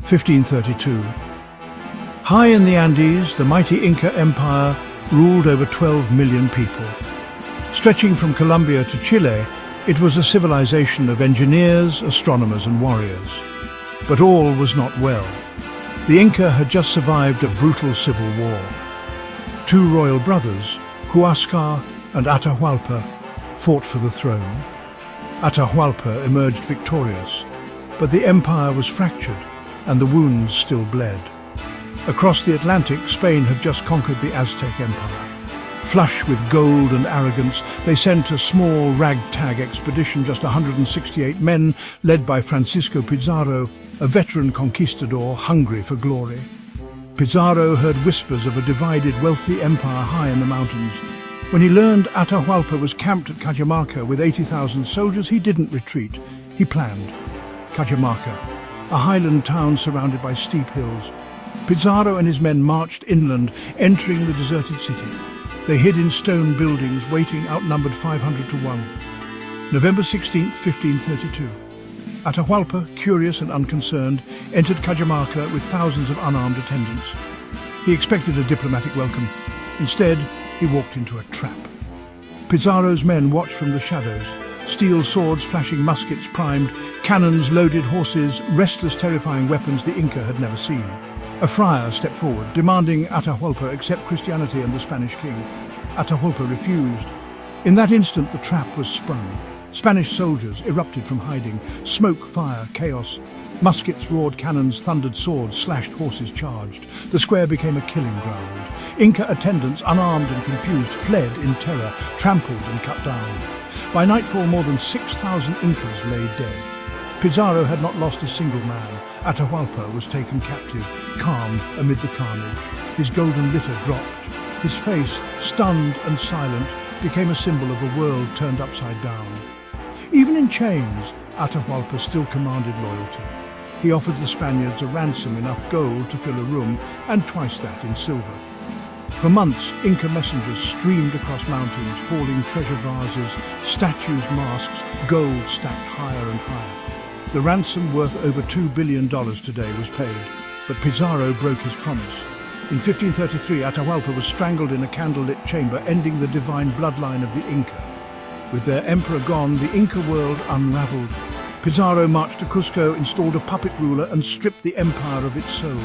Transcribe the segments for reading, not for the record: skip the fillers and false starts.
1532. High in the Andes, the mighty Inca Empire ruled over 12 million people. Stretching from Colombia to Chile, it was a civilization of engineers, astronomers and warriors. But all was not well. The Inca had just survived a brutal civil war. Two royal brothers, Huáscar and Atahualpa, fought for the throne. Atahualpa emerged victorious, but the empire was fractured and the wounds still bled. Across the Atlantic, Spain had just conquered the Aztec Empire. Flush with gold and arrogance, they sent a small ragtag expedition, just 168 men, led by Francisco Pizarro, a veteran conquistador hungry for glory. Pizarro heard whispers of a divided, wealthy empire high in the mountains. When he learned Atahualpa was camped at Cajamarca with 80,000 soldiers, he didn't retreat. He planned. Cajamarca, a highland town surrounded by steep hills. Pizarro and his men marched inland, entering the deserted city. They hid in stone buildings, waiting outnumbered 500 to 1. November 16th, 1532. Atahualpa, curious and unconcerned, entered Cajamarca with thousands of unarmed attendants. He expected a diplomatic welcome. Instead, he walked into a trap. Pizarro's men watched from the shadows. Steel swords, flashing muskets primed, cannons, loaded horses, restless, terrifying weapons the Inca had never seen. A friar stepped forward, demanding Atahualpa accept Christianity and the Spanish king. Atahualpa refused. In that instant, the trap was sprung. Spanish soldiers erupted from hiding. Smoke, fire, chaos. Muskets roared, cannons thundered, swords slashed, horses charged. The square became a killing ground. Inca attendants, unarmed and confused, fled in terror, trampled and cut down. By nightfall, more than 6,000 Incas lay dead. Pizarro had not lost a single man. Atahualpa was taken captive, calm amid the carnage. His golden litter dropped. His face, stunned and silent, became a symbol of a world turned upside down. Even in chains, Atahualpa still commanded loyalty. He offered the Spaniards a ransom, enough gold to fill a room, and twice that in silver. For months, Inca messengers streamed across mountains, hauling treasure vases, statues, masks, gold stacked higher and higher. The ransom, worth over $2 billion today, was paid, but Pizarro broke his promise. In 1533, Atahualpa was strangled in a candlelit chamber, ending the divine bloodline of the Inca. With their emperor gone, the Inca world unraveled. Pizarro marched to Cusco, installed a puppet ruler, and stripped the empire of its soul.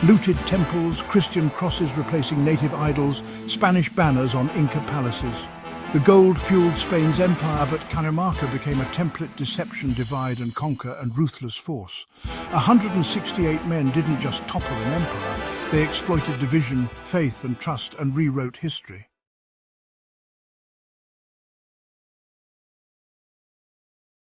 Looted temples, Christian crosses replacing native idols, Spanish banners on Inca palaces. The gold fueled Spain's empire, but Cajamarca became a template deception, divide and conquer, and ruthless force. 168 men didn't just topple an empire, they exploited division, faith and trust, and rewrote history.